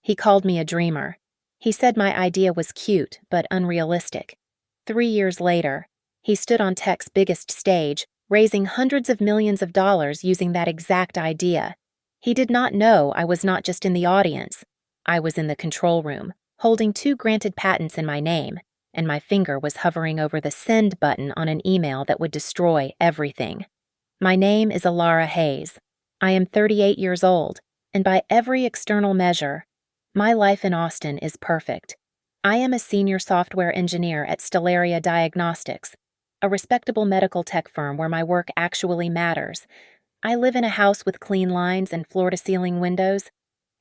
He called me a dreamer. He said my idea was cute but unrealistic. 3 years later, he stood on tech's biggest stage, raising hundreds of millions of dollars using that exact idea. He did not know I was not just in the audience. I was in the control room, holding 2 granted patents in my name, and my finger was hovering over the send button on an email that would destroy everything. My name is Alara Hayes. I am 38 years old, and by every external measure, my life in Austin is perfect. I am a senior software engineer at Stellaria Diagnostics, a respectable medical tech firm where my work actually matters. I live in a house with clean lines and floor-to-ceiling windows,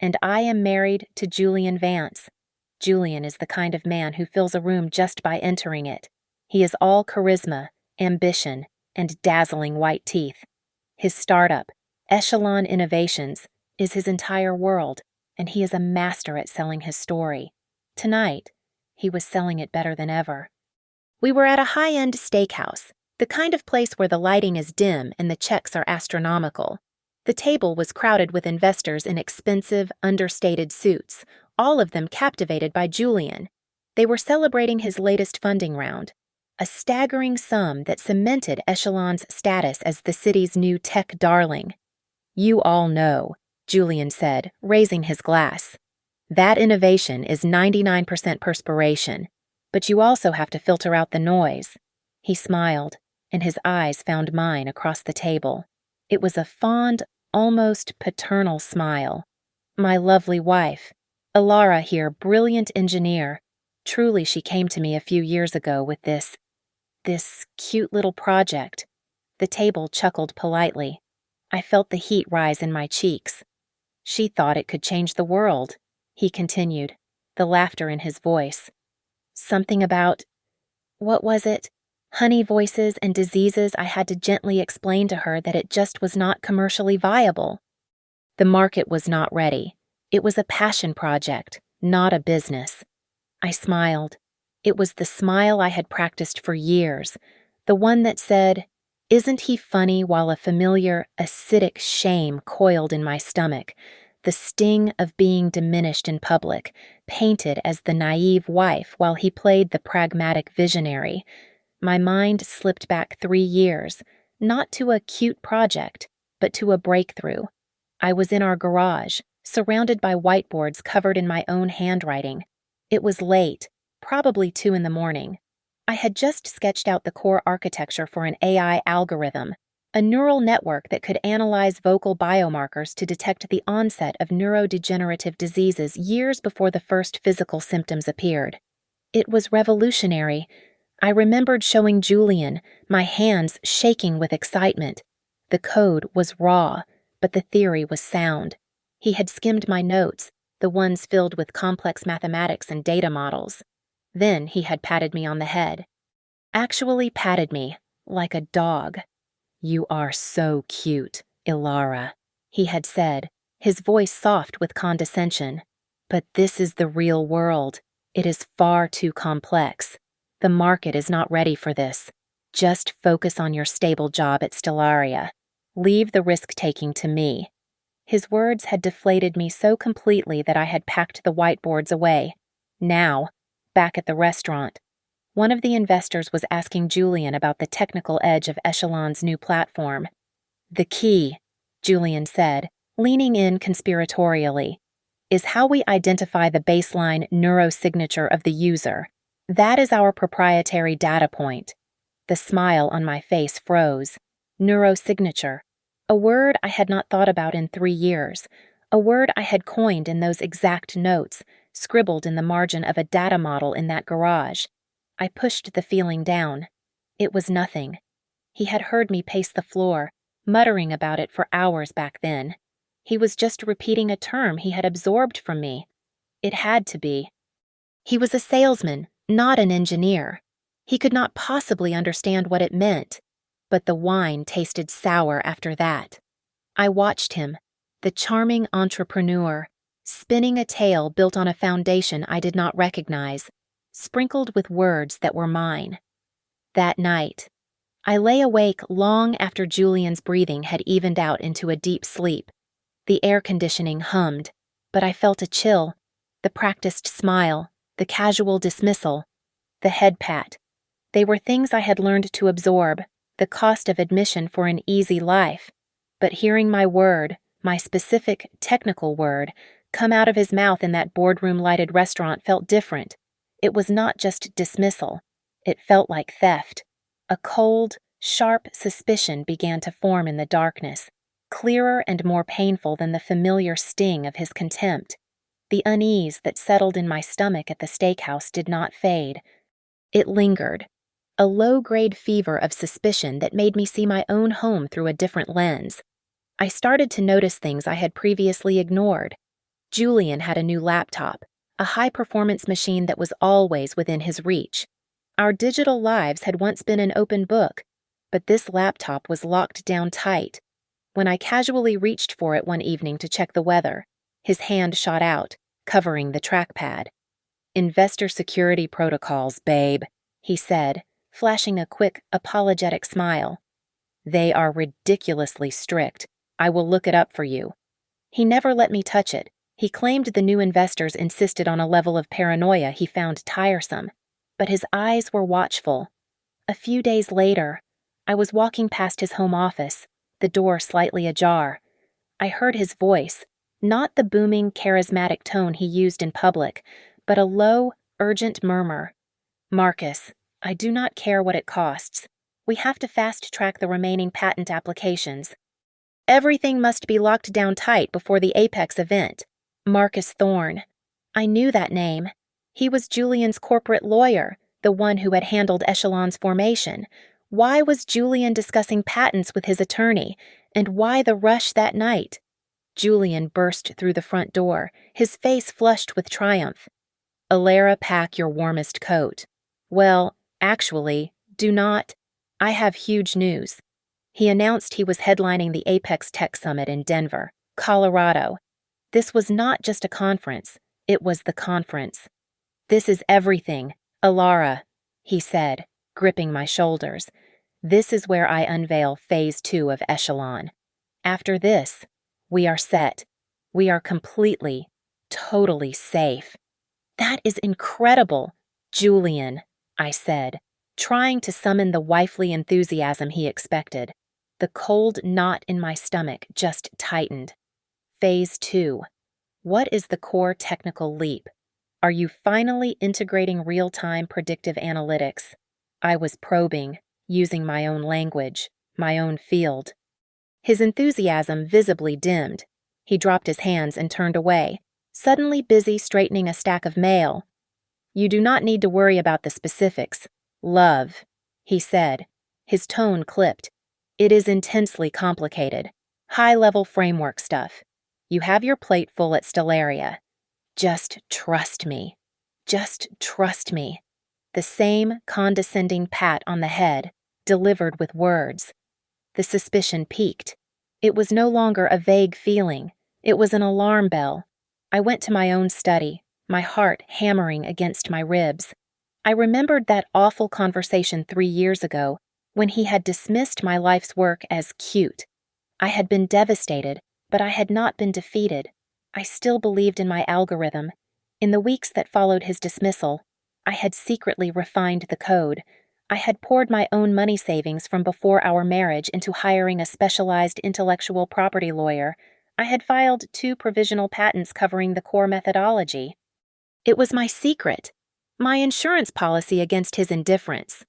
and I am married to Julian Vance. Julian is the kind of man who fills a room just by entering it. He is all charisma, ambition, and dazzling white teeth. His startup, Echelon Innovations, is his entire world, and he is a master at selling his story. Tonight, he was selling it better than ever. We were at a high-end steakhouse, the kind of place where the lighting is dim and the checks are astronomical. The table was crowded with investors in expensive, understated suits, all of them captivated by Julian. They were celebrating his latest funding round, a staggering sum that cemented Echelon's status as the city's new tech darling. "You all know," Julian said, raising his glass. "That innovation is 99% perspiration, but you also have to filter out the noise." He smiled, and his eyes found mine across the table. It was a fond, almost paternal smile. "My lovely wife, Alara here, brilliant engineer. Truly she came to me a few years ago with this cute little project." The table chuckled politely. I felt the heat rise in my cheeks. "She thought it could change the world," he continued, the laughter in his voice. "Something about, what was it? Honey voices and diseases. I had to gently explain to her that it just was not commercially viable. The market was not ready. It was a passion project, not a business." I smiled. It was the smile I had practiced for years, the one that said, "Isn't he funny?" while a familiar, acidic shame coiled in my stomach, the sting of being diminished in public, painted as the naive wife while he played the pragmatic visionary. My mind slipped back 3 years, not to a cute project, but to a breakthrough. I was in our garage, surrounded by whiteboards covered in my own handwriting. It was late, probably 2 in the morning. I had just sketched out the core architecture for an AI algorithm, a neural network that could analyze vocal biomarkers to detect the onset of neurodegenerative diseases years before the first physical symptoms appeared. It was revolutionary. I remembered showing Julian, my hands shaking with excitement. The code was raw, but the theory was sound. He had skimmed my notes, the ones filled with complex mathematics and data models. Then he had patted me on the head. Actually patted me, like a dog. "You are so cute, Ilara," he had said, his voice soft with condescension. "But this is the real world. It is far too complex. The market is not ready for this. Just focus on your stable job at Stellaria. Leave the risk-taking to me." His words had deflated me so completely that I had packed the whiteboards away. Now, back at the restaurant, one of the investors was asking Julian about the technical edge of Echelon's new platform. "The key," Julian said, leaning in conspiratorially, "is how we identify the baseline neurosignature of the user. That is our proprietary data point." The smile on my face froze. Neurosignature. A word I had not thought about in 3 years. A word I had coined in those exact notes, scribbled in the margin of a data model in that garage. I pushed the feeling down. It was nothing. He had heard me pace the floor, muttering about it for hours back then. He was just repeating a term he had absorbed from me. It had to be. He was a salesman, not an engineer. He could not possibly understand what it meant. But the wine tasted sour after that. I watched him, the charming entrepreneur, spinning a tale built on a foundation I did not recognize, sprinkled with words that were mine. That night, I lay awake long after Julian's breathing had evened out into a deep sleep. The air conditioning hummed, but I felt a chill, The practiced smile, the casual dismissal, the head pat. They were things I had learned to absorb, the cost of admission for an easy life. But hearing my word, my specific, technical word, come out of his mouth in that boardroom-lighted restaurant felt different. It was not just dismissal. It felt like theft. A cold, sharp suspicion began to form in the darkness, clearer and more painful than the familiar sting of his contempt. The unease that settled in my stomach at the steakhouse did not fade. It lingered, a low-grade fever of suspicion that made me see my own home through a different lens. I started to notice things I had previously ignored. Julian had a new laptop, a high-performance machine that was always within his reach. Our digital lives had once been an open book, but this laptop was locked down tight. When I casually reached for it one evening to check the weather, his hand shot out, covering the trackpad. "Investor security protocols, babe," he said, flashing a quick, apologetic smile. "They are ridiculously strict. I will look it up for you." He never let me touch it. He claimed the new investors insisted on a level of paranoia he found tiresome, but his eyes were watchful. A few days later, I was walking past his home office, the door slightly ajar. I heard his voice, not the booming, charismatic tone he used in public, but a low, urgent murmur. "Marcus, I do not care what it costs. We have to fast-track the remaining patent applications. Everything must be locked down tight before the Apex event." Marcus Thorne. I knew that name. He was Julian's corporate lawyer, the one who had handled Echelon's formation. Why was Julian discussing patents with his attorney, and why the rush that night? Julian burst through the front door, his face flushed with triumph. "Alara, pack your warmest coat. Well, actually, do not. I have huge news." He announced he was headlining the Apex Tech Summit in Denver, Colorado. This was not just a conference, it was the conference. "This is everything, Alara," he said, gripping my shoulders. "This is where I unveil Phase 2 of Echelon. After this, we are set. We are completely, totally safe." "That is incredible, Julian," I said, trying to summon the wifely enthusiasm he expected. The cold knot in my stomach just tightened. Phase 2. What is the core technical leap? Are you finally integrating real-time predictive analytics? I was probing, using my own language, my own field. His enthusiasm visibly dimmed. He dropped his hands and turned away, suddenly busy straightening a stack of mail. "You do not need to worry about the specifics, love," he said, his tone clipped. "It is intensely complicated, high-level framework stuff. You have your plate full at Stellaria. Just trust me. Just trust me." The same condescending pat on the head, delivered with words. The suspicion peaked. It was no longer a vague feeling. It was an alarm bell. I went to my own study, my heart hammering against my ribs. I remembered that awful conversation 3 years ago when he had dismissed my life's work as cute. I had been devastated, but I had not been defeated. I still believed in my algorithm. In the weeks that followed his dismissal, I had secretly refined the code. I had poured my own money savings from before our marriage into hiring a specialized intellectual property lawyer. I had filed 2 provisional patents covering the core methodology. It was my secret, my insurance policy against his indifference.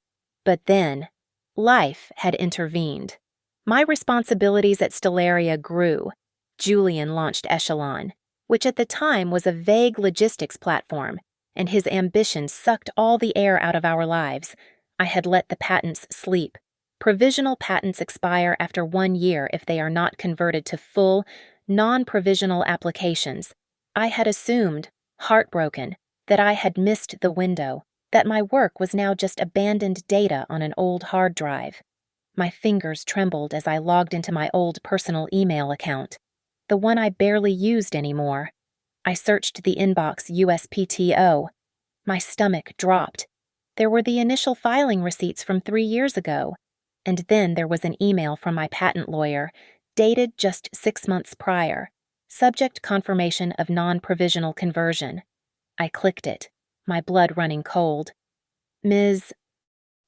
But then, life had intervened. My responsibilities at Stellaria grew. Julian launched Echelon, which at the time was a vague logistics platform, and his ambitions sucked all the air out of our lives. I had let the patents sleep. Provisional patents expire after 1 year if they are not converted to full, non-provisional applications. I had assumed, heartbroken, that I had missed the window, that my work was now just abandoned data on an old hard drive. My fingers trembled as I logged into my old personal email account, the one I barely used anymore. I searched the inbox USPTO. My stomach dropped. There were the initial filing receipts from 3 years ago, and then there was an email from my patent lawyer, dated just 6 months prior. Subject confirmation of non-provisional conversion. I clicked it, my blood running cold. Ms.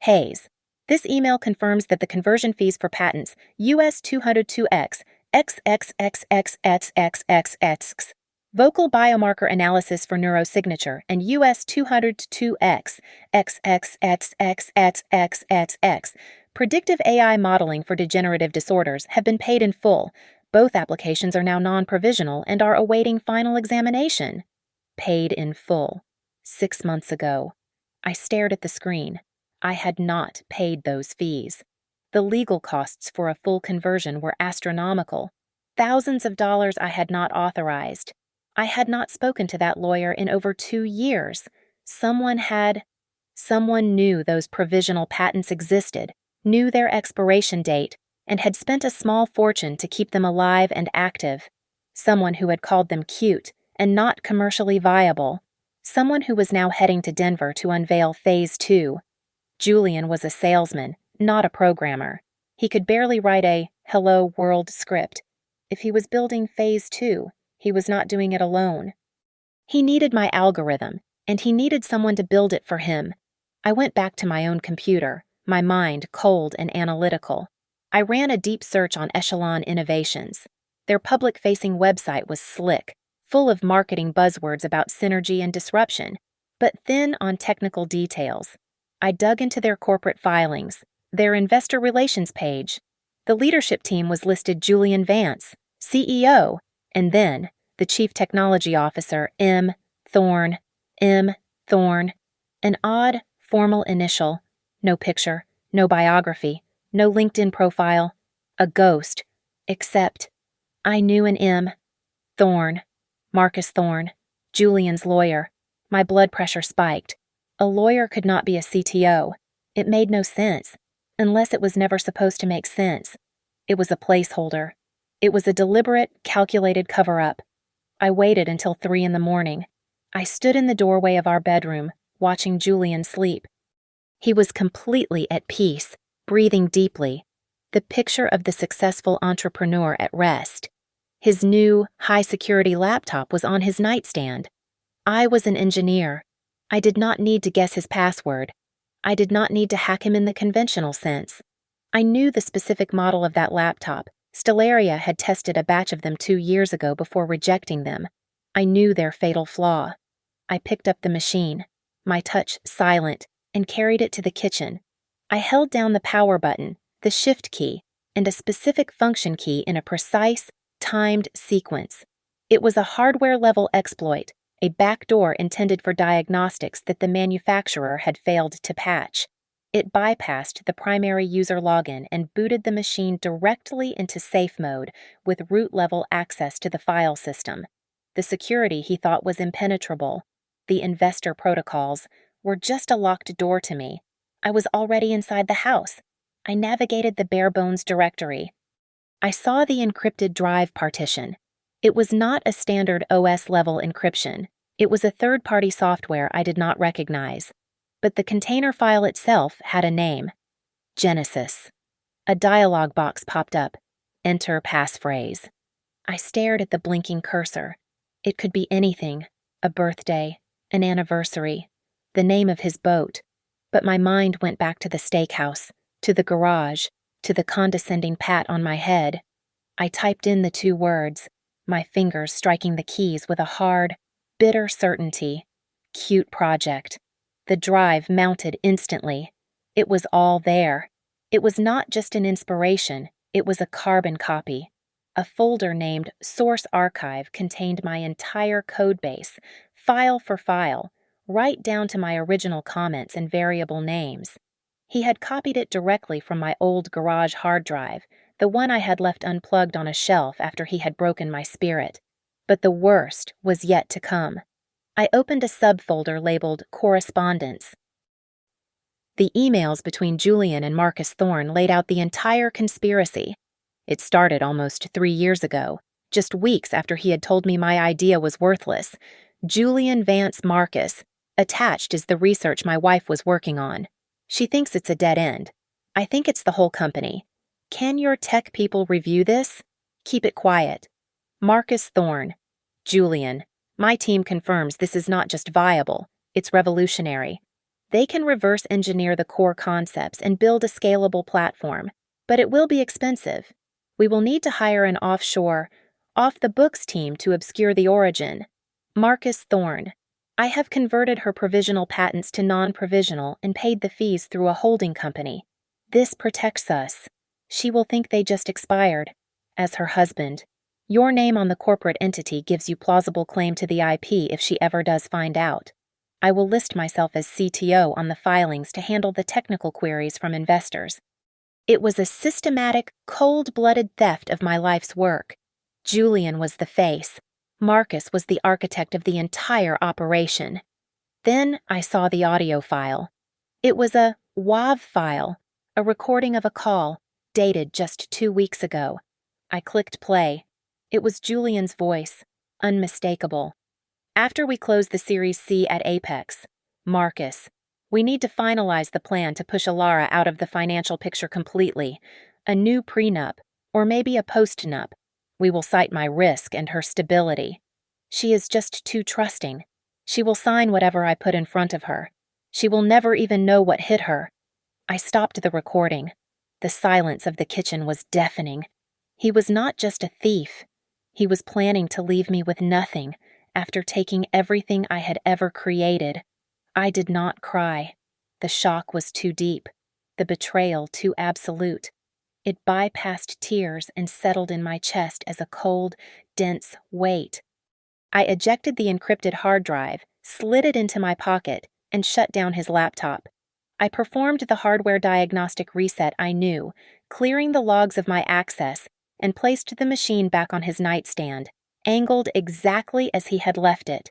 Hayes, this email confirms that the conversion fees for patents US 202X, XXXXXXXX, vocal biomarker analysis for neurosignature, and US 202X, XXXXXXXX, predictive AI modeling for degenerative disorders have been paid in full. Both applications are now non-provisional and are awaiting final examination. Paid in full. 6 months ago. I stared at the screen. I had not paid those fees. The legal costs for a full conversion were astronomical. Thousands of dollars I had not authorized. I had not spoken to that lawyer in over 2 years. Someone knew those provisional patents existed, knew their expiration date, and had spent a small fortune to keep them alive and active. Someone who had called them cute and not commercially viable. Someone who was now heading to Denver to unveil Phase 2. Julian was a salesman, not a programmer. He could barely write a Hello World script. If he was building Phase 2, he was not doing it alone. He needed my algorithm, and he needed someone to build it for him. I went back to my own computer, my mind cold and analytical. I ran a deep search on Echelon Innovations. Their public-facing website was slick, full of marketing buzzwords about synergy and disruption, but thin on technical details. I dug into their corporate filings, their investor relations page. The leadership team was listed Julian Vance, CEO, and then the Chief Technology Officer, M. Thorne, an odd, formal initial, no picture, no biography, no LinkedIn profile, a ghost, except I knew an M. Thorne. Marcus Thorne, Julian's lawyer. My blood pressure spiked. A lawyer could not be a CTO. It made no sense, unless it was never supposed to make sense. It was a placeholder. It was a deliberate, calculated cover-up. I waited until 3 a.m. I stood in the doorway of our bedroom, watching Julian sleep. He was completely at peace, breathing deeply, the picture of the successful entrepreneur at rest. His new, high-security laptop was on his nightstand. I was an engineer. I did not need to guess his password. I did not need to hack him in the conventional sense. I knew the specific model of that laptop. Stellaria had tested a batch of them 2 years ago before rejecting them. I knew their fatal flaw. I picked up the machine, my touch silent, and carried it to the kitchen. I held down the power button, the shift key, and a specific function key in a precise, timed sequence. It was a hardware-level exploit, a backdoor intended for diagnostics that the manufacturer had failed to patch. It bypassed the primary user login and booted the machine directly into safe mode with root-level access to the file system. The security he thought was impenetrable, the investor protocols, were just a locked door to me. I was already inside the house. I navigated the bare-bones directory. I saw the encrypted drive partition. It was not a standard OS-level encryption. It was a third-party software I did not recognize. But the container file itself had a name. Genesis. A dialog box popped up. Enter passphrase. I stared at the blinking cursor. It could be anything. A birthday, an anniversary, the name of his boat. But my mind went back to the steakhouse, to the garage, to the condescending pat on my head. I typed in the 2 words, my fingers striking the keys with a hard, bitter certainty. Cute project. The drive mounted instantly. It was all there. It was not just an inspiration, it was a carbon copy. A folder named Source Archive contained my entire codebase, file for file, right down to my original comments and variable names. He had copied it directly from my old garage hard drive, the one I had left unplugged on a shelf after he had broken my spirit. But the worst was yet to come. I opened a subfolder labeled Correspondence. The emails between Julian and Marcus Thorne laid out the entire conspiracy. It started almost 3 years ago, just weeks after he had told me my idea was worthless. Julian Vance Marcus. Attached is the research my wife was working on. She thinks it's a dead end. I think it's the whole company. Can your tech people review this? Keep it quiet. Marcus Thorne. Julian. My team confirms this is not just viable, it's revolutionary. They can reverse engineer the core concepts and build a scalable platform, but it will be expensive. We will need to hire an offshore, off-the-books team to obscure the origin. Marcus Thorne. I have converted her provisional patents to non-provisional and paid the fees through a holding company. This protects us. She will think they just expired. As her husband, your name on the corporate entity gives you plausible claim to the IP if she ever does find out. I will list myself as CTO on the filings to handle the technical queries from investors. It was a systematic, cold-blooded theft of my life's work. Julian was the face. Marcus was the architect of the entire operation. Then I saw the audio file. It was a WAV file, a recording of a call, dated just 2 weeks ago. I clicked play. It was Julian's voice, unmistakable. After we close the Series C at Apex, Marcus, we need to finalize the plan to push Alara out of the financial picture completely. A new prenup, or maybe a post-nup. We will cite my risk and her stability. She is just too trusting. She will sign whatever I put in front of her. She will never even know what hit her. I stopped the recording. The silence of the kitchen was deafening. He was not just a thief. He was planning to leave me with nothing after taking everything I had ever created. I did not cry. The shock was too deep. The betrayal too absolute. It bypassed tears and settled in my chest as a cold, dense weight. I ejected the encrypted hard drive, slid it into my pocket, and shut down his laptop. I performed the hardware diagnostic reset I knew, clearing the logs of my access, and placed the machine back on his nightstand, angled exactly as he had left it.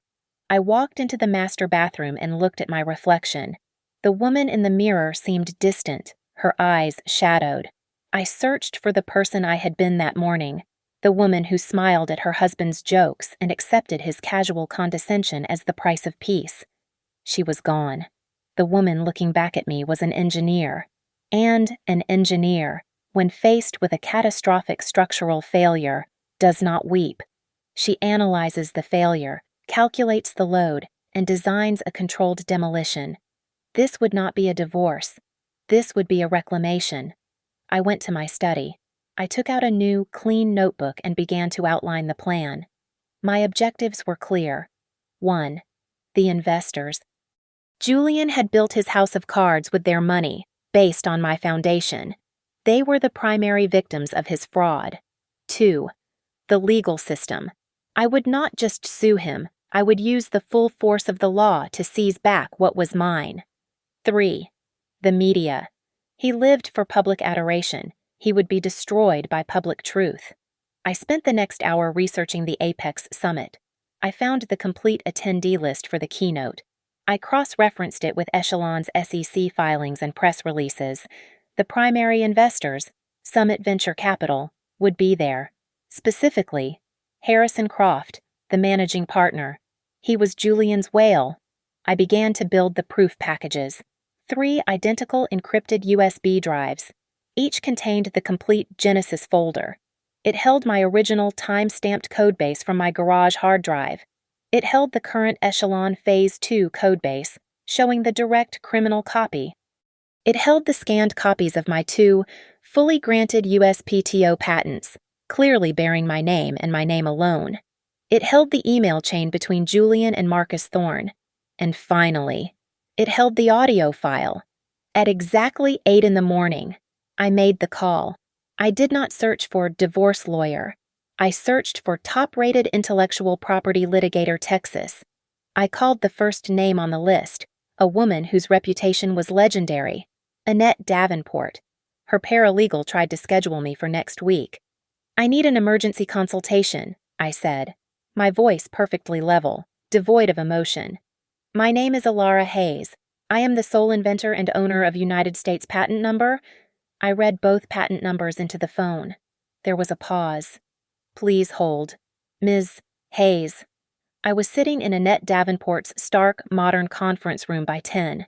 I walked into the master bathroom and looked at my reflection. The woman in the mirror seemed distant, her eyes shadowed. I searched for the person I had been that morning, the woman who smiled at her husband's jokes and accepted his casual condescension as the price of peace. She was gone. The woman looking back at me was an engineer. And an engineer, when faced with a catastrophic structural failure, does not weep. She analyzes the failure, calculates the load, and designs a controlled demolition. This would not be a divorce. This would be a reclamation. I went to my study. I took out a new, clean notebook and began to outline the plan. My objectives were clear. 1. The investors. Julian had built his house of cards with their money, based on my foundation. They were the primary victims of his fraud. 2. The legal system. I would not just sue him, I would use the full force of the law to seize back what was mine. 3. The media. He lived for public adoration. He would be destroyed by public truth. I spent the next hour researching the Apex Summit. I found the complete attendee list for the keynote. I cross-referenced it with Echelon's SEC filings and press releases. The primary investors, Summit Venture Capital, would be there. Specifically, Harrison Croft, the managing partner. He was Julian's whale. I began to build the proof packages. 3 identical encrypted USB drives. Each contained the complete Genesis folder. It held my original time-stamped codebase from my garage hard drive. It held the current Echelon Phase 2 codebase, showing the direct criminal copy. It held the scanned copies of my 2 fully granted USPTO patents, clearly bearing my name and my name alone. It held the email chain between Julian and Marcus Thorne. And finally, it held the audio file. At exactly 8 in the morning, I made the call. I did not search for divorce lawyer. I searched for top-rated intellectual property litigator Texas. I called the first name on the list, a woman whose reputation was legendary, Annette Davenport. Her paralegal tried to schedule me for next week. I need an emergency consultation, I said, my voice perfectly level, devoid of emotion. My name is Alara Hayes. I am the sole inventor and owner of United States patent number. I read both patent numbers into the phone. There was a pause. Please hold. Ms. Hayes. I was sitting in Annette Davenport's stark, modern conference room by 10.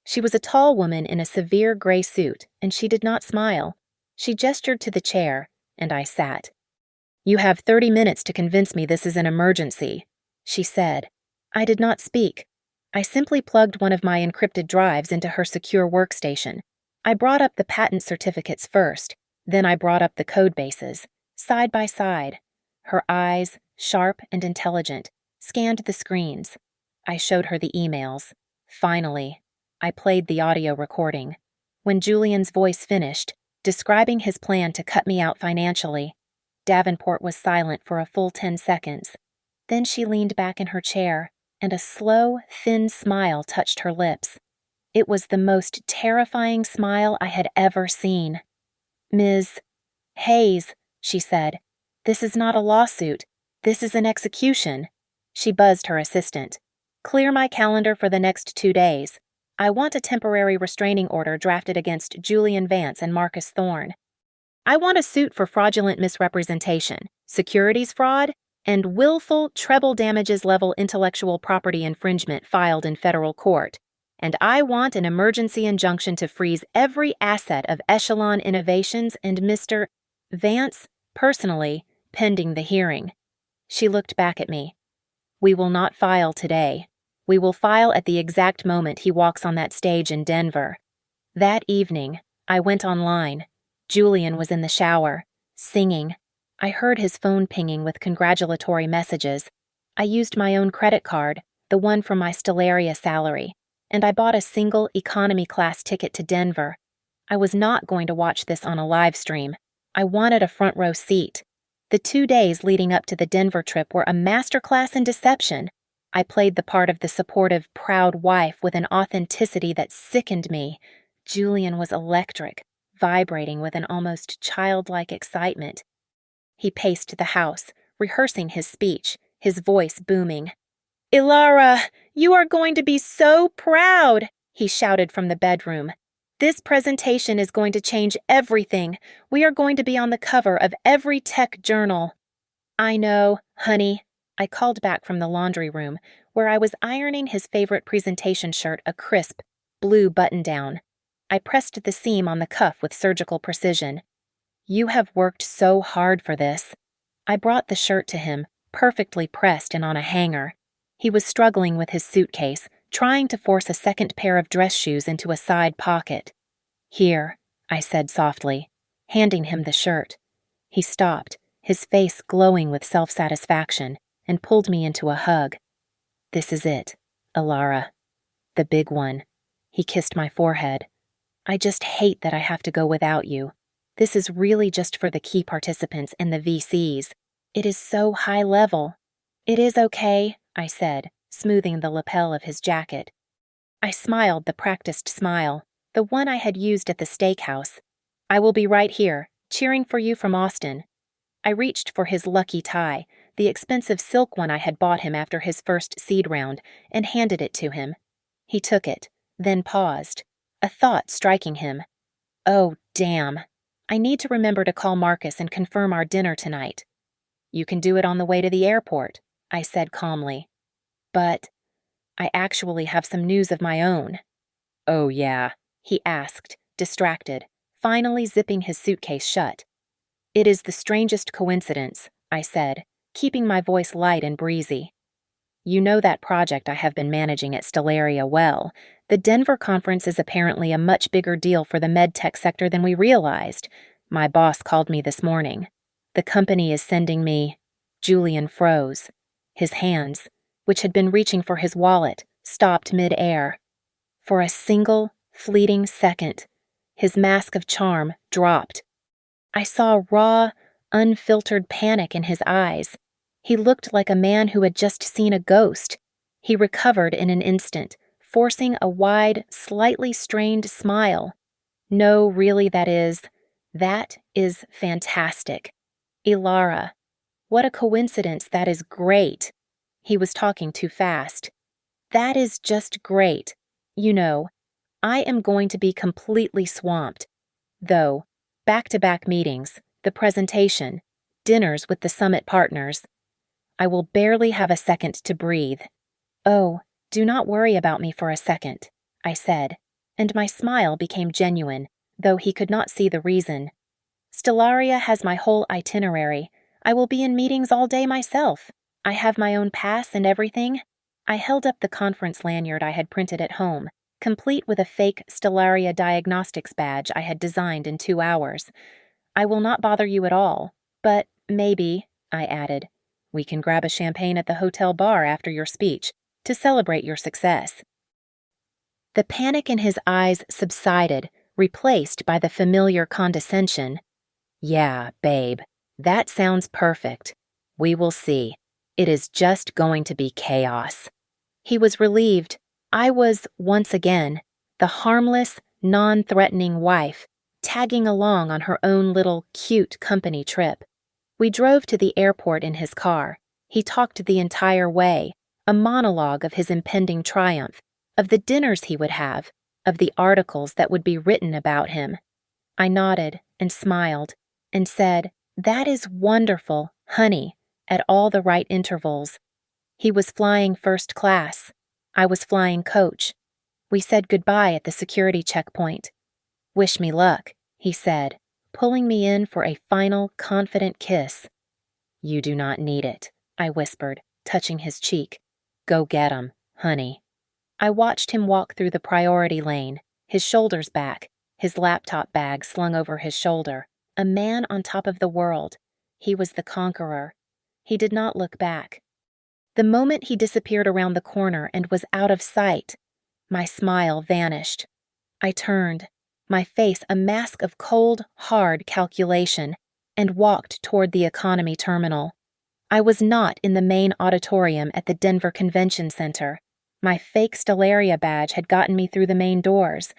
She was a tall woman in a severe gray suit, and she did not smile. She gestured to the chair, and I sat. You have 30 minutes to convince me this is an emergency. she said. I did not speak. I simply plugged one of my encrypted drives into her secure workstation. I brought up the patent certificates first, then I brought up the code bases, side by side. Her eyes, sharp and intelligent, scanned the screens. I showed her the emails. Finally, I played the audio recording. When Julian's voice finished, describing his plan to cut me out financially, Davenport was silent for a full 10 seconds. Then she leaned back in her chair, and a slow, thin smile touched her lips. It was the most terrifying smile I had ever seen. Ms. Hayes, she said, this is not a lawsuit. This is an execution. She buzzed her assistant. Clear my calendar for the next 2 days. I want a temporary restraining order drafted against Julian Vance and Marcus Thorne. I want a suit for fraudulent misrepresentation, securities fraud, and willful treble damages level intellectual property infringement filed in federal court. And I want an emergency injunction to freeze every asset of Echelon Innovations and Mr. Vance, personally, pending the hearing. She looked back at me. We will not file today. We will file at the exact moment he walks on that stage in Denver. That evening, I went online. Julian was in the shower, singing. I heard his phone pinging with congratulatory messages. I used my own credit card, the one from my Stellaria salary, and I bought a single economy class ticket to Denver. I was not going to watch this on a live stream. I wanted a front row seat. The 2 days leading up to the Denver trip were a masterclass in deception. I played the part of the supportive, proud wife with an authenticity that sickened me. Julian was electric, vibrating with an almost childlike excitement. He paced the house, rehearsing his speech, his voice booming. Ilara, you are going to be so proud, he shouted from the bedroom. This presentation is going to change everything. We are going to be on the cover of every tech journal. I know, honey, I called back from the laundry room, where I was ironing his favorite presentation shirt, a crisp, blue button-down. I pressed the seam on the cuff with surgical precision. You have worked so hard for this. I brought the shirt to him, perfectly pressed and on a hanger. He was struggling with his suitcase, trying to force a second pair of dress shoes into a side pocket. Here, I said softly, handing him the shirt. He stopped, his face glowing with self-satisfaction, and pulled me into a hug. This is it, Ilara. The big one. He kissed my forehead. I just hate that I have to go without you. This is really just for the key participants and the VCs. It is so high level. It is okay, I said, smoothing the lapel of his jacket. I smiled the practiced smile, the one I had used at the steakhouse. I will be right here, cheering for you from Austin. I reached for his lucky tie, the expensive silk one I had bought him after his first seed round, and handed it to him. He took it, then paused, a thought striking him. Oh, damn. I need to remember to call Marcus and confirm our dinner tonight. You can do it on the way to the airport, I said calmly. But I actually have some news of my own. Oh, yeah, he asked, distracted, finally zipping his suitcase shut. It is the strangest coincidence, I said, keeping my voice light and breezy. You know that project I have been managing at Stellaria well. The Denver conference is apparently a much bigger deal for the medtech sector than we realized. My boss called me this morning. The company is sending me... Julian froze. His hands, which had been reaching for his wallet, stopped mid-air. For a single, fleeting second, his mask of charm dropped. I saw raw, unfiltered panic in his eyes. He looked like a man who had just seen a ghost. He recovered in an instant, forcing a wide, slightly strained smile. No, really, that is fantastic. Ilara, what a coincidence, that is great. He was talking too fast. That is just great. You know, I am going to be completely swamped. Though, back-to-back meetings, the presentation, dinners with the summit partners. I will barely have a second to breathe. Oh, do not worry about me for a second, I said, and my smile became genuine, though he could not see the reason. Stellaria has my whole itinerary. I will be in meetings all day myself. I have my own pass and everything. I held up the conference lanyard I had printed at home, complete with a fake Stellaria Diagnostics badge I had designed in 2 hours. I will not bother you at all, but maybe, I added, we can grab a champagne at the hotel bar after your speech to celebrate your success. The panic in his eyes subsided, replaced by the familiar condescension. Yeah, babe, that sounds perfect. We will see. It is just going to be chaos. He was relieved. I was, once again, the harmless, non-threatening wife, tagging along on her own little cute company trip. We drove to the airport in his car. He talked the entire way, a monologue of his impending triumph, of the dinners he would have, of the articles that would be written about him. I nodded and smiled and said, "That is wonderful, honey," at all the right intervals. He was flying first class. I was flying coach. We said goodbye at the security checkpoint. "Wish me luck," he said, pulling me in for a final, confident kiss. "You do not need it," I whispered, touching his cheek. "Go get 'em, honey." I watched him walk through the priority lane, his shoulders back, his laptop bag slung over his shoulder, a man on top of the world. He was the conqueror. He did not look back. The moment he disappeared around the corner and was out of sight, my smile vanished. I turned, my face a mask of cold, hard calculation, and walked toward the economy terminal. I was not in the main auditorium at the Denver Convention Center. My fake Stellaria badge had gotten me through the main doors,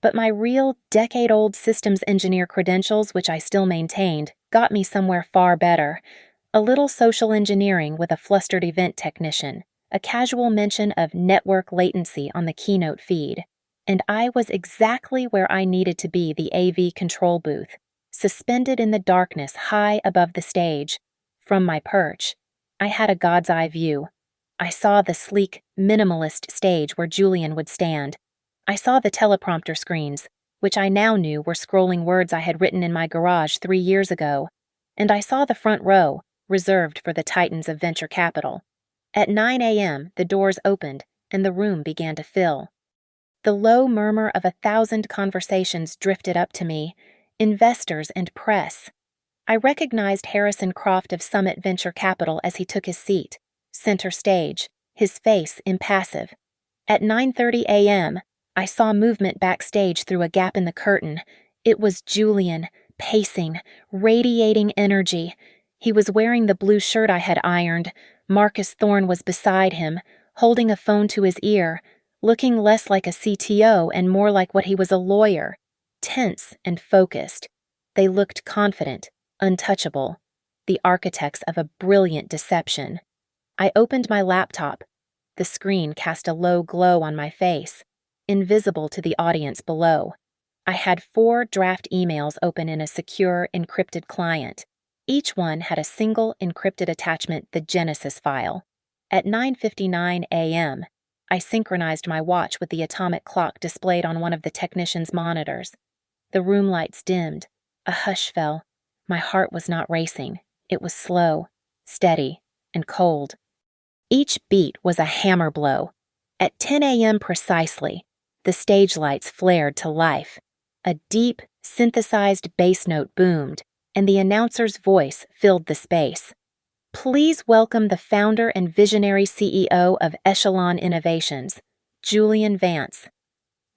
but my real decade-old systems engineer credentials, which I still maintained, got me somewhere far better. A little social engineering with a flustered event technician, a casual mention of network latency on the keynote feed, and I was exactly where I needed to be, the AV control booth, suspended in the darkness high above the stage. From my perch, I had a god's eye view. I saw the sleek, minimalist stage where Julian would stand. I saw the teleprompter screens, which I now knew were scrolling words I had written in my garage 3 years ago. And I saw the front row, reserved for the titans of venture capital. At 9 a.m., the doors opened, and the room began to fill. The low murmur of 1,000 conversations drifted up to me, investors and press. I recognized Harrison Croft of Summit Venture Capital as he took his seat, center stage, his face impassive. At 9:30 a.m., I saw movement backstage through a gap in the curtain. It was Julian, pacing, radiating energy. He was wearing the blue shirt I had ironed. Marcus Thorne was beside him, holding a phone to his ear, looking less like a CTO and more like what he was, a lawyer, tense and focused. They looked confident, untouchable, the architects of a brilliant deception. I opened my laptop. The screen cast a low glow on my face, invisible to the audience below. I had 4 draft emails open in a secure, encrypted client. Each one had a single encrypted attachment, the Genesis file. At 9:59 a.m., I synchronized my watch with the atomic clock displayed on one of the technician's monitors. The room lights dimmed. A hush fell. My heart was not racing. It was slow, steady, and cold. Each beat was a hammer blow. At 10 a.m. precisely, the stage lights flared to life. A deep, synthesized bass note boomed, and the announcer's voice filled the space. "Please welcome the founder and visionary CEO of Echelon Innovations, Julian Vance."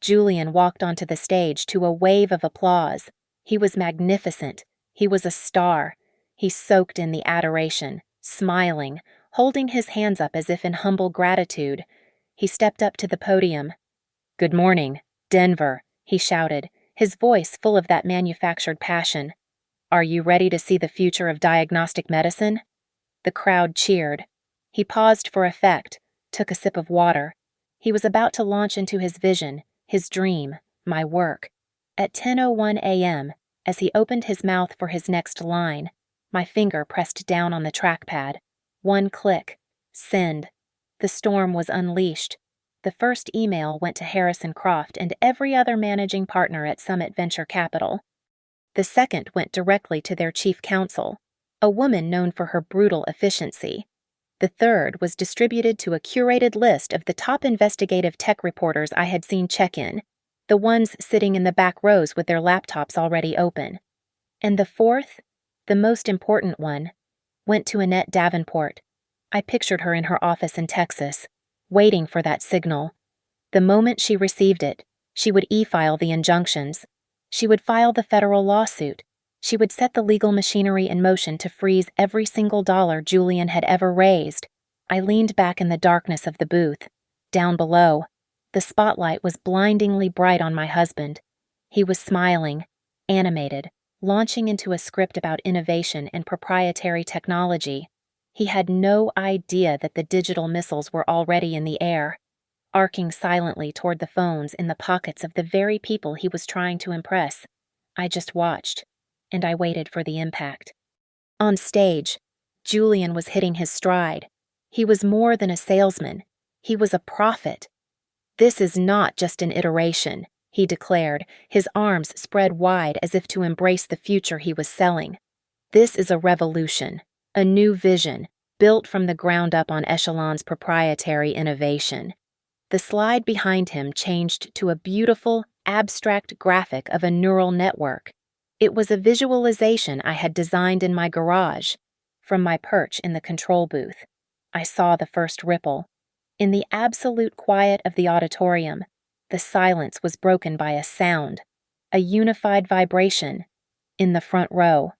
Julian walked onto the stage to a wave of applause. He was magnificent. He was a star. He soaked in the adoration, smiling, holding his hands up as if in humble gratitude. He stepped up to the podium. "Good morning, Denver," he shouted, his voice full of that manufactured passion. "Are you ready to see the future of diagnostic medicine?" The crowd cheered. He paused for effect, took a sip of water. He was about to launch into his vision, his dream, my work. At 10:01 a.m., as he opened his mouth for his next line, my finger pressed down on the trackpad. One click. Send. The storm was unleashed. The first email went to Harrison Croft and every other managing partner at Summit Venture Capital. The second went directly to their chief counsel, a woman known for her brutal efficiency. The third was distributed to a curated list of the top investigative tech reporters I had seen check in, the ones sitting in the back rows with their laptops already open. And the fourth, the most important one, went to Annette Davenport. I pictured her in her office in Texas, waiting for that signal. The moment she received it, she would e-file the injunctions. She would file the federal lawsuit. She would set the legal machinery in motion to freeze every single dollar Julian had ever raised. I leaned back in the darkness of the booth. Down below, the spotlight was blindingly bright on my husband. He was smiling, animated, launching into a script about innovation and proprietary technology. He had no idea that the digital missiles were already in the air, arcing silently toward the phones in the pockets of the very people he was trying to impress. I just watched, and I waited for the impact. On stage, Julian was hitting his stride. He was more than a salesman. He was a prophet. "This is not just an iteration," he declared, his arms spread wide as if to embrace the future he was selling. "This is a revolution, a new vision, built from the ground up on Echelon's proprietary innovation." The slide behind him changed to a beautiful, abstract graphic of a neural network. It was a visualization I had designed in my garage. From my perch in the control booth, I saw the first ripple. In the absolute quiet of the auditorium, the silence was broken by a sound, a unified vibration. In the front row,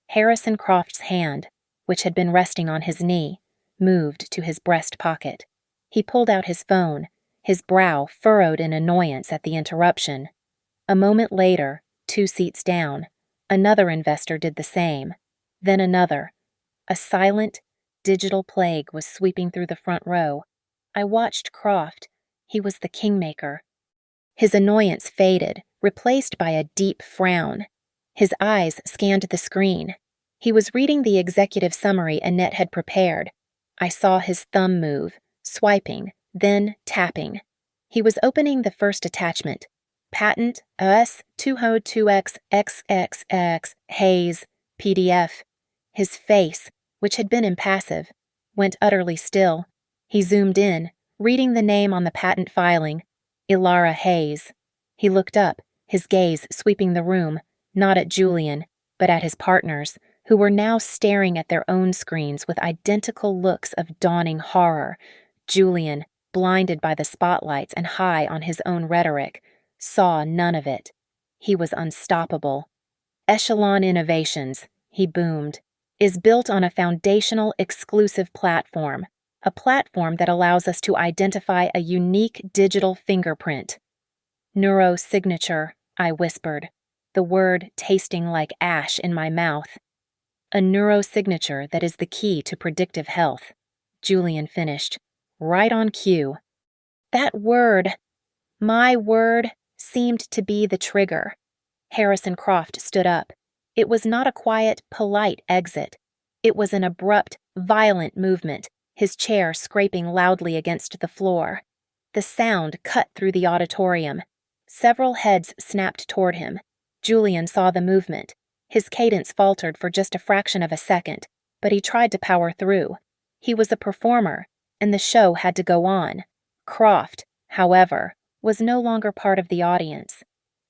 Harrison Croft's hand, which had been resting on his knee, moved to his breast pocket. He pulled out his phone, his brow furrowed in annoyance at the interruption. A moment later, 2 seats down, another investor did the same, then another. A silent, digital plague was sweeping through the front row. I watched Croft. He was the kingmaker. His annoyance faded, replaced by a deep frown. His eyes scanned the screen. He was reading the executive summary Annette had prepared. I saw his thumb move, swiping, then tapping. He was opening the first attachment. Patent US 202XXXX Hayes PDF. His face, which had been impassive, went utterly still. He zoomed in, reading the name on the patent filing, Ilara Hayes. He looked up, his gaze sweeping the room, not at Julian, but at his partners, who were now staring at their own screens with identical looks of dawning horror. Julian, blinded by the spotlights and high on his own rhetoric, saw none of it. He was unstoppable. Echelon Innovations, he boomed, is built on a foundational exclusive platform, a platform that allows us to identify a unique digital fingerprint. Neurosignature, I whispered, the word tasting like ash in my mouth. A neurosignature that is the key to predictive health, Julian finished, right on cue. That word, my word, seemed to be the trigger. Harrison Croft stood up. It was not a quiet, polite exit. It was an abrupt, violent movement, his chair scraping loudly against the floor. The sound cut through the auditorium. Several heads snapped toward him. Julian saw the movement. His cadence faltered for just a fraction of a second, but he tried to power through. He was a performer, and the show had to go on. Croft, however, was no longer part of the audience.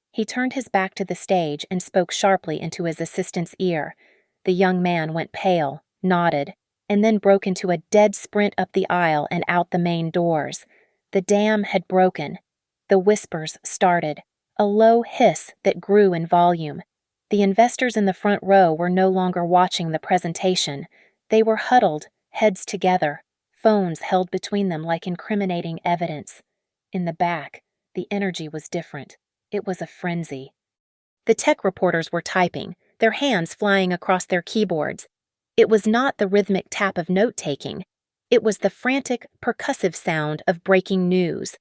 He turned his back to the stage and spoke sharply into his assistant's ear. The young man went pale, nodded, and then broke into a dead sprint up the aisle and out the main doors. The dam had broken. The whispers started, a low hiss that grew in volume. The investors in the front row were no longer watching the presentation. They were huddled, heads together, phones held between them like incriminating evidence. In the back, the energy was different. It was a frenzy. The tech reporters were typing, their hands flying across their keyboards. It was not the rhythmic tap of note-taking. It was the frantic, percussive sound of breaking news.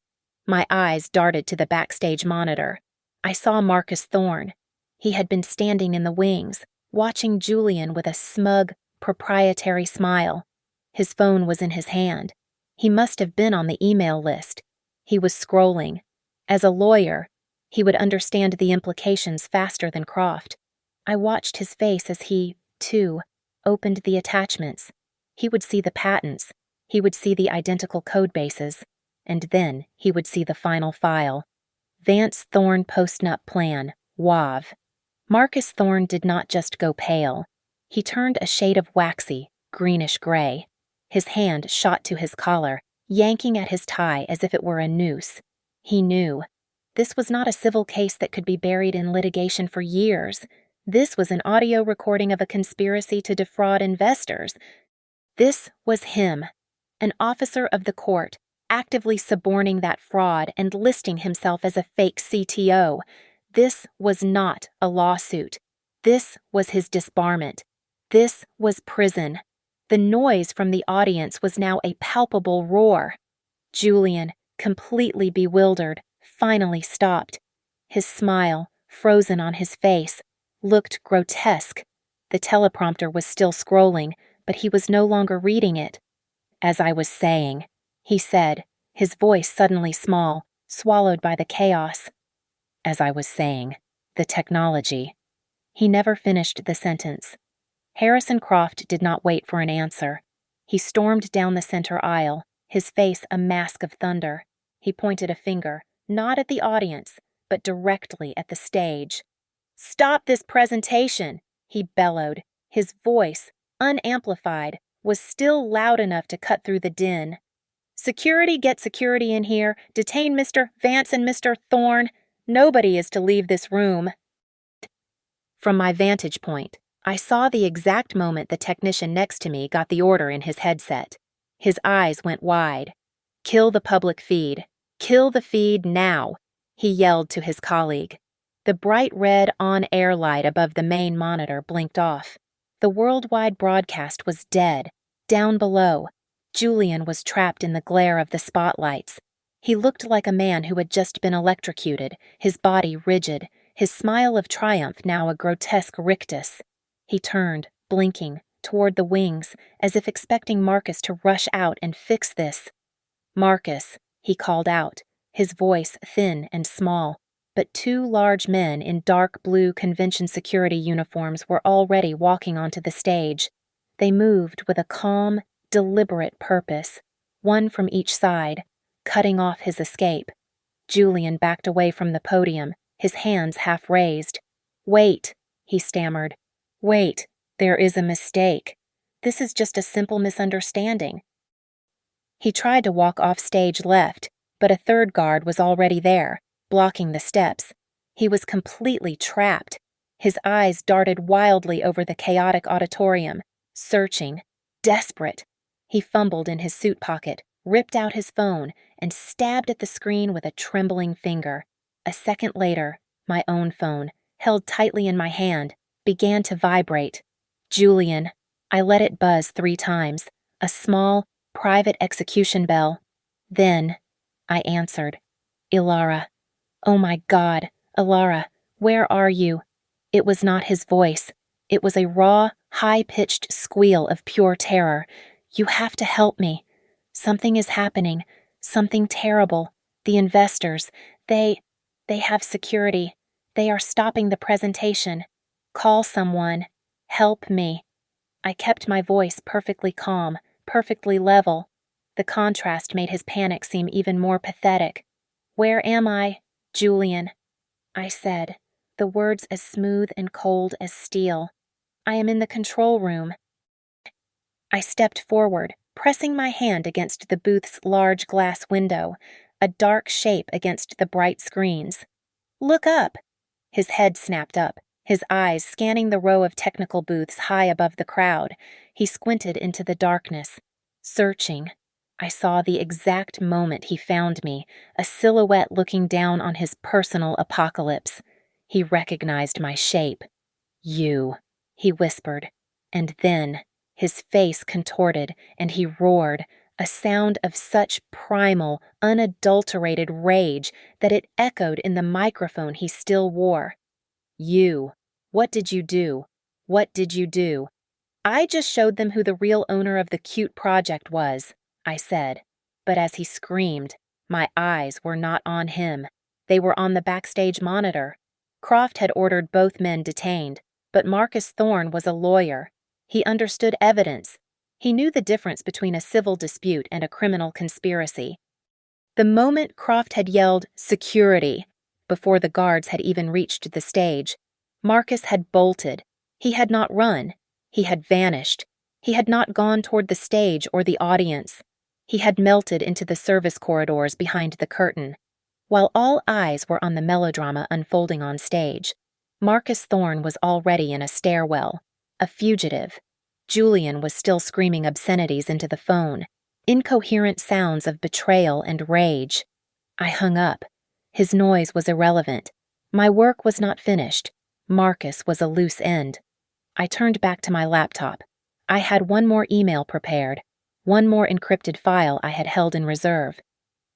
My eyes darted to the backstage monitor. I saw Marcus Thorne. He had been standing in the wings, watching Julian with a smug, proprietary smile. His phone was in his hand. He must have been on the email list. He was scrolling. As a lawyer, he would understand the implications faster than Croft. I watched his face as he, too, opened the attachments. He would see the patents, He would see the identical code bases, and then he would see the final file. Vance Thorne Postnup Plan, WAV. Marcus Thorne did not just go pale. He turned a shade of waxy, greenish-gray. His hand shot to his collar, yanking at his tie as if it were a noose. He knew. This was not a civil case that could be buried in litigation for years. This was an audio recording of a conspiracy to defraud investors. This was him, an officer of the court, actively suborning that fraud and listing himself as a fake CTO. This was not a lawsuit. This was his disbarment. This was prison. The noise from the audience was now a palpable roar. Julian, completely bewildered, finally stopped. His smile, frozen on his face, looked grotesque. The teleprompter was still scrolling, but he was no longer reading it. "As I was saying," he said, his voice suddenly small, swallowed by the chaos. "As I was saying, the technology." He never finished the sentence. Harrison Croft did not wait for an answer. He stormed down the center aisle, his face a mask of thunder. He pointed a finger, not at the audience, but directly at the stage. "Stop this presentation!" he bellowed. His voice, unamplified, was still loud enough to cut through the din. "Security, get security in here. Detain Mr. Vance and Mr. Thorne. Nobody is to leave this room." From my vantage point, I saw the exact moment the technician next to me got the order in his headset. His eyes went wide. "Kill the public feed. Kill the feed now," he yelled to his colleague. The bright red on-air light above the main monitor blinked off. The worldwide broadcast was dead. Down below, Julian was trapped in the glare of the spotlights. He looked like a man who had just been electrocuted, his body rigid, his smile of triumph now a grotesque rictus. He turned, blinking, toward the wings, as if expecting Marcus to rush out and fix this. "Marcus," he called out, his voice thin and small, but two large men in dark blue convention security uniforms were already walking onto the stage. They moved with a calm, deliberate purpose, one from each side, cutting off his escape. Julian backed away from the podium, his hands half raised. "Wait," he stammered. "Wait, there is a mistake. This is just a simple misunderstanding." He tried to walk off stage left, but a third guard was already there, blocking the steps. He was completely trapped. His eyes darted wildly over the chaotic auditorium, searching, desperate. He fumbled in his suit pocket, ripped out his phone, and stabbed at the screen with a trembling finger. A second later, my own phone, held tightly in my hand, began to vibrate. "Julian." I let it buzz 3 times, a small, private execution bell. Then, I answered. "Ilara." "Oh my God, Ilara, where are you?" It was not his voice. It was a raw, high-pitched squeal of pure terror. "You have to help me. Something is happening. Something terrible. The investors, they have security. They are stopping the presentation. Call someone. Help me." I kept my voice perfectly calm, perfectly level. The contrast made his panic seem even more pathetic. "Where am I, Julian?" I said, the words as smooth and cold as steel. "I am in the control room." I stepped forward, pressing my hand against the booth's large glass window, a dark shape against the bright screens. "Look up!" His head snapped up, his eyes scanning the row of technical booths high above the crowd. He squinted into the darkness, searching. I saw the exact moment he found me, a silhouette looking down on his personal apocalypse. He recognized my shape. "You," he whispered, and then his face contorted and he roared, a sound of such primal, unadulterated rage that it echoed in the microphone he still wore. "You. What did you do? What did you do?" "I just showed them who the real owner of the cute project was," I said. But as he screamed, my eyes were not on him. They were on the backstage monitor. Croft had ordered both men detained, but Marcus Thorne was a lawyer. He understood evidence. He knew the difference between a civil dispute and a criminal conspiracy. The moment Croft had yelled, "Security!" before the guards had even reached the stage, Marcus had bolted. He had not run. He had vanished. He had not gone toward the stage or the audience. He had melted into the service corridors behind the curtain. While all eyes were on the melodrama unfolding on stage, Marcus Thorne was already in a stairwell, a fugitive. Julian was still screaming obscenities into the phone, incoherent sounds of betrayal and rage. I hung up. His noise was irrelevant. My work was not finished. Marcus was a loose end. I turned back to my laptop. I had one more email prepared, one more encrypted file I had held in reserve.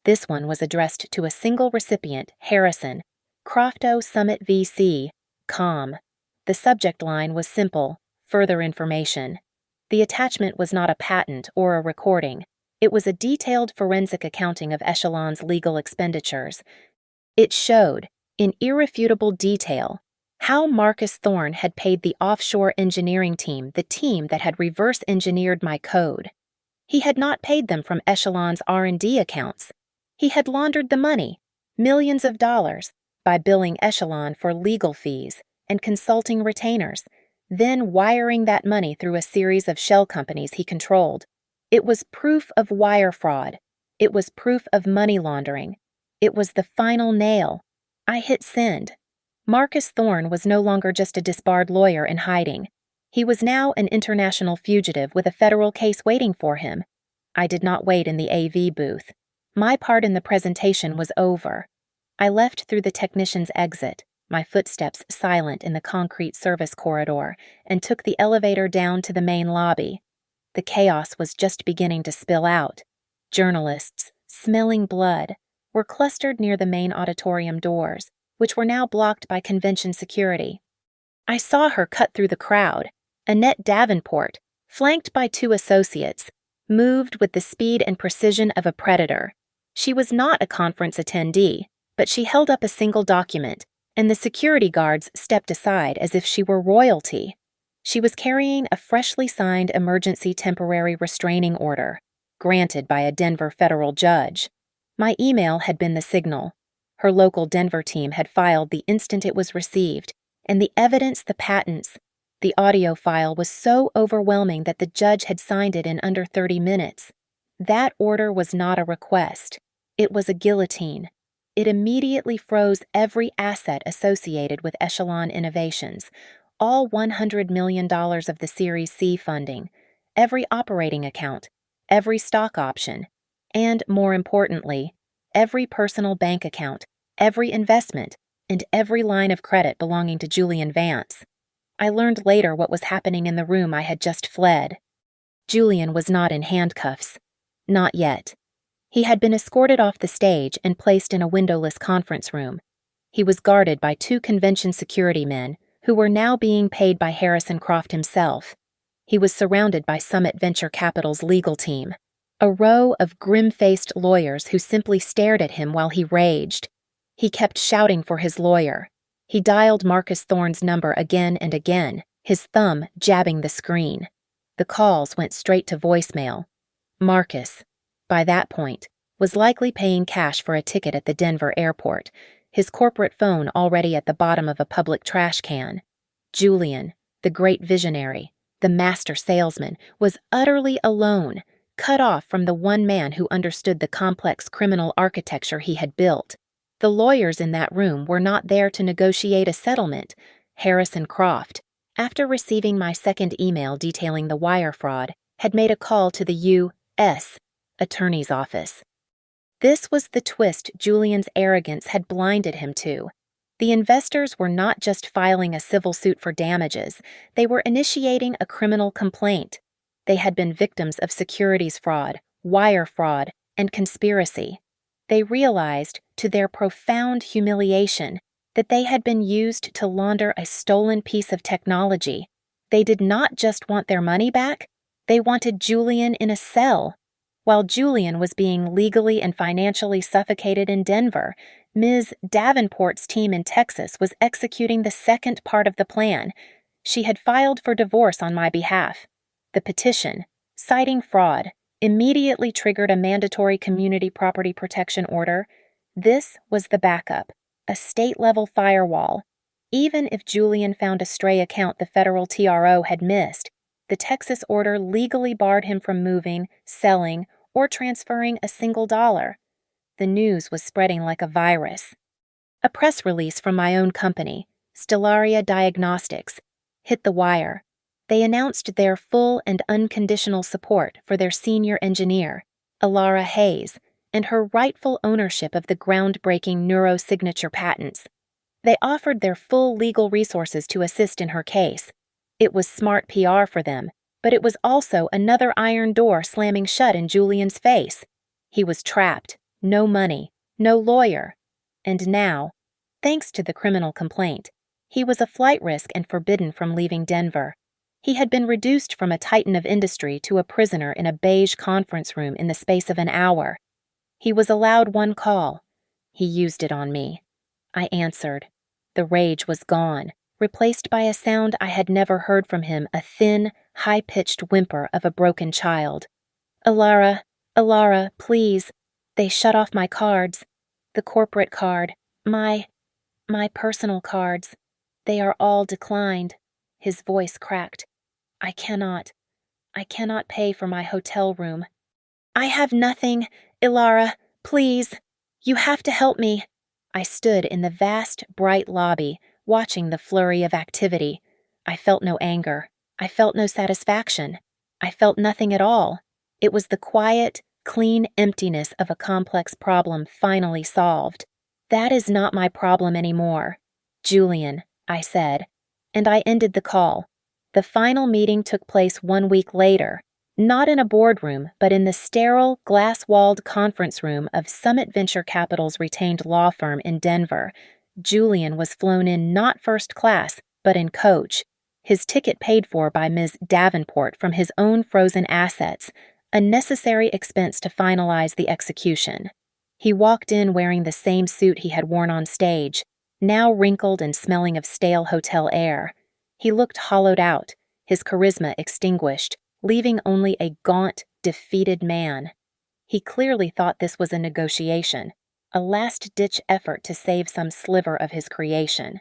This one was addressed to a single recipient, Harrison, Crofto Summit VC, COM. The subject line was simple, further information. The attachment was not a patent or a recording. It was a detailed forensic accounting of Echelon's legal expenditures. It showed, in irrefutable detail, how Marcus Thorne had paid the offshore engineering team, the team that had reverse-engineered my code. He had not paid them from Echelon's R&D accounts. He had laundered the money, millions of dollars, by billing Echelon for legal fees and consulting retainers, then wiring that money through a series of shell companies he controlled. It was proof of wire fraud. It was proof of money laundering. It was the final nail. I hit send. Marcus Thorne was no longer just a disbarred lawyer in hiding. He was now an international fugitive with a federal case waiting for him. I did not wait in the AV booth. My part in the presentation was over. I left through the technician's exit, my footsteps silent in the concrete service corridor, and took the elevator down to the main lobby. The chaos was just beginning to spill out. Journalists, smelling blood, were clustered near the main auditorium doors, which were now blocked by convention security. I saw her cut through the crowd. Annette Davenport, flanked by two associates, moved with the speed and precision of a predator. She was not a conference attendee, but she held up a single document, and the security guards stepped aside as if she were royalty. She was carrying a freshly signed emergency temporary restraining order, granted by a Denver federal judge. My email had been the signal. Her local Denver team had filed the instant it was received, and the evidence, the patents, the audio file was so overwhelming that the judge had signed it in under 30 minutes. That order was not a request. It was a guillotine. It immediately froze every asset associated with Echelon Innovations, all $100 million of the Series C funding, every operating account, every stock option, and, more importantly, every personal bank account, every investment, and every line of credit belonging to Julian Vance. I learned later what was happening in the room I had just fled. Julian was not in handcuffs. Not yet. He had been escorted off the stage and placed in a windowless conference room. He was guarded by two convention security men who were now being paid by Harrison Croft himself. He was surrounded by Summit Venture Capital's legal team, a row of grim-faced lawyers who simply stared at him while he raged. He kept shouting for his lawyer. He dialed Marcus Thorne's number again and again, his thumb jabbing the screen. The calls went straight to voicemail. Marcus, by that point, was likely paying cash for a ticket at the Denver airport, his corporate phone already at the bottom of a public trash can. Julian, the great visionary, the master salesman, was utterly alone, cut off from the one man who understood the complex criminal architecture he had built. The lawyers in that room were not there to negotiate a settlement. Harrison Croft, after receiving my second email detailing the wire fraud, had made a call to the U.S. Attorney's Office. This was the twist Julian's arrogance had blinded him to. The investors were not just filing a civil suit for damages, they were initiating a criminal complaint. They had been victims of securities fraud, wire fraud, and conspiracy. They realized, to their profound humiliation, that they had been used to launder a stolen piece of technology. They did not just want their money back, they wanted Julian in a cell. While Julian was being legally and financially suffocated in Denver, Ms. Davenport's team in Texas was executing the second part of the plan. She had filed for divorce on my behalf. The petition, Citing fraud immediately triggered a mandatory community property protection order. This was the backup, a state-level firewall. Even if Julian found a stray account the federal TRO had missed, the Texas order legally barred him from moving, selling, or transferring a single dollar. The news was spreading like a virus. A press release from my own company, Stellaria Diagnostics, hit the wire. They announced their full and unconditional support for their senior engineer, Alara Hayes, and her rightful ownership of the groundbreaking neurosignature patents. They offered their full legal resources to assist in her case. It was smart PR for them, but it was also another iron door slamming shut in Julian's face. He was trapped, no money, no lawyer. And now, thanks to the criminal complaint, he was a flight risk and forbidden from leaving Denver. He had been reduced from a titan of industry to a prisoner in a beige conference room in the space of an hour. He was allowed one call. He used it on me. I answered. The rage was gone, replaced by a sound I had never heard from him, a thin, high-pitched whimper of a broken child. Alara, please. They shut off my cards. The corporate card, my personal cards. They are all declined. His voice cracked. I cannot pay for my hotel room. I have nothing, Alara, please. You have to help me. I stood in the vast, bright lobby, watching the flurry of activity. I felt no anger. I felt no satisfaction. I felt nothing at all. It was the quiet, clean emptiness of a complex problem finally solved. That is not my problem anymore. Julian, I said, and I ended the call. The final meeting took place 1 week later, not in a boardroom, but in the sterile, glass-walled conference room of Summit Venture Capital's retained law firm in Denver. Julian was flown in not first class, but in coach, his ticket paid for by Ms. Davenport from his own frozen assets, a necessary expense to finalize the execution. He walked in wearing the same suit he had worn on stage, now wrinkled and smelling of stale hotel air. He looked hollowed out, his charisma extinguished, leaving only a gaunt, defeated man. He clearly thought this was a negotiation, a last-ditch effort to save some sliver of his creation.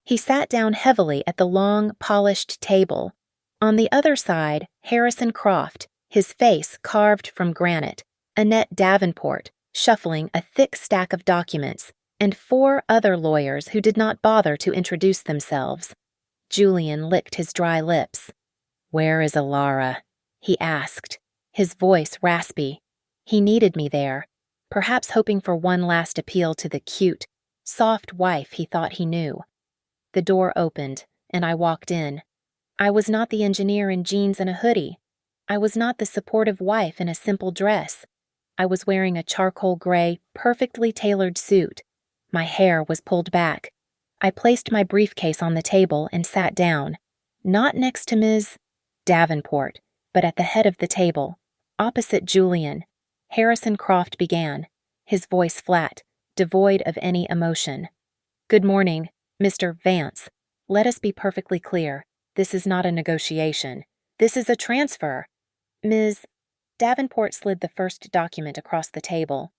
He sat down heavily at the long, polished table. On the other side, Harrison Croft, his face carved from granite, Annette Davenport, shuffling a thick stack of documents, and 4 other lawyers who did not bother to introduce themselves. Julian licked his dry lips. "Where is Alara?" he asked, his voice raspy. He needed me there, perhaps hoping for one last appeal to the cute, soft wife he thought he knew. The door opened, and I walked in. I was not the engineer in jeans and a hoodie. I was not the supportive wife in a simple dress. I was wearing a charcoal gray, perfectly tailored suit. My hair was pulled back. I placed my briefcase on the table and sat down, not next to Ms. Davenport, but at the head of the table, opposite Julian. Harrison Croft began, his voice flat, devoid of any emotion. "Good morning, Mr. Vance. Let us be perfectly clear. This is not a negotiation. This is a transfer." Ms. Davenport slid the first document across the table.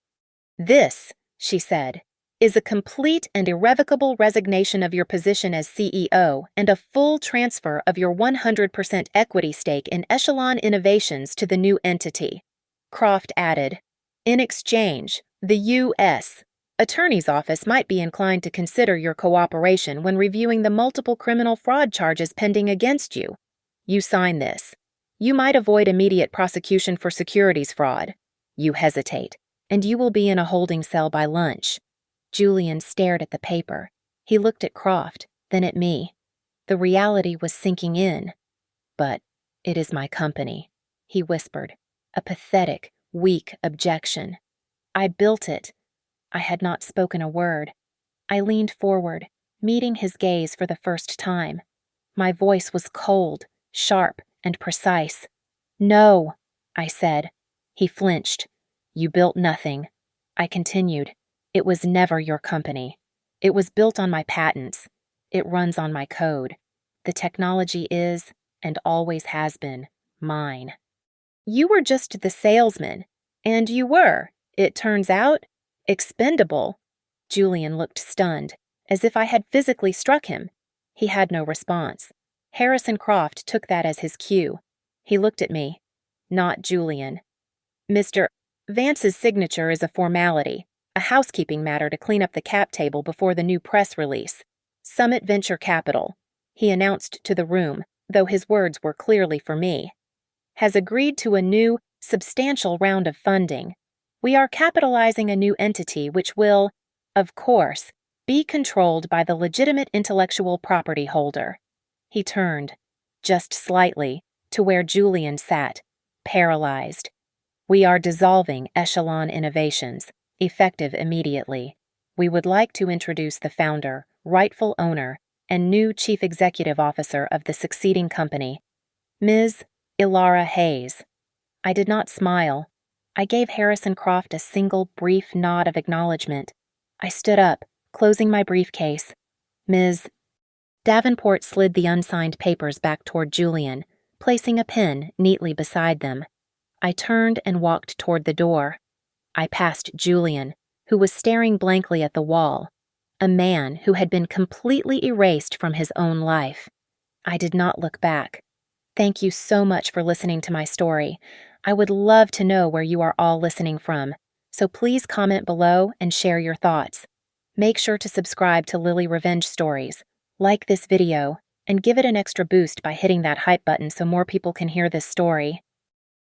"This," she said, "is a complete and irrevocable resignation of your position as CEO and a full transfer of your 100% equity stake in Echelon Innovations to the new entity." Croft added, "In exchange, the U.S. Attorney's Office might be inclined to consider your cooperation when reviewing the multiple criminal fraud charges pending against you. You sign this. You might avoid immediate prosecution for securities fraud. You hesitate, and you will be in a holding cell by lunch." Julian stared at the paper. He looked at Croft, then at me. The reality was sinking in. "But it is my company," he whispered, a pathetic, weak objection. "I built it." I had not spoken a word. I leaned forward, meeting his gaze for the first time. My voice was cold, sharp, and precise. "No," I said. He flinched. "You built nothing." I continued. "It was never your company. It was built on my patents. It runs on my code. The technology is, and always has been, mine." You were just the salesman. And you were, it turns out, expendable. Julian looked stunned, as if I had physically struck him. He had no response. Harrison Croft took that as his cue. He looked at me. Not Julian. Mr. Vance's signature is a formality, a housekeeping matter to clean up the cap table before the new press release. Summit Venture Capital, he announced to the room, though his words were clearly for me, has agreed to a new, substantial round of funding. We are capitalizing a new entity which will, of course, be controlled by the legitimate intellectual property holder. He turned, just slightly, to where Julian sat, paralyzed. We are dissolving Echelon Innovations, effective immediately. We would like to introduce the founder, rightful owner, and new chief executive officer of the succeeding company, Ms. Ilara Hayes. I did not smile. I gave Harrison Croft a single brief nod of acknowledgement. I stood up, closing my briefcase. Ms. Davenport slid the unsigned papers back toward Julian, placing a pen neatly beside them. I turned and walked toward the door. I passed Julian, who was staring blankly at the wall, a man who had been completely erased from his own life. I did not look back. Thank you so much for listening to my story. I would love to know where you are all listening from, so please comment below and share your thoughts. Make sure to subscribe to Lily Revenge Stories, like this video, and give it an extra boost by hitting that hype button so more people can hear this story.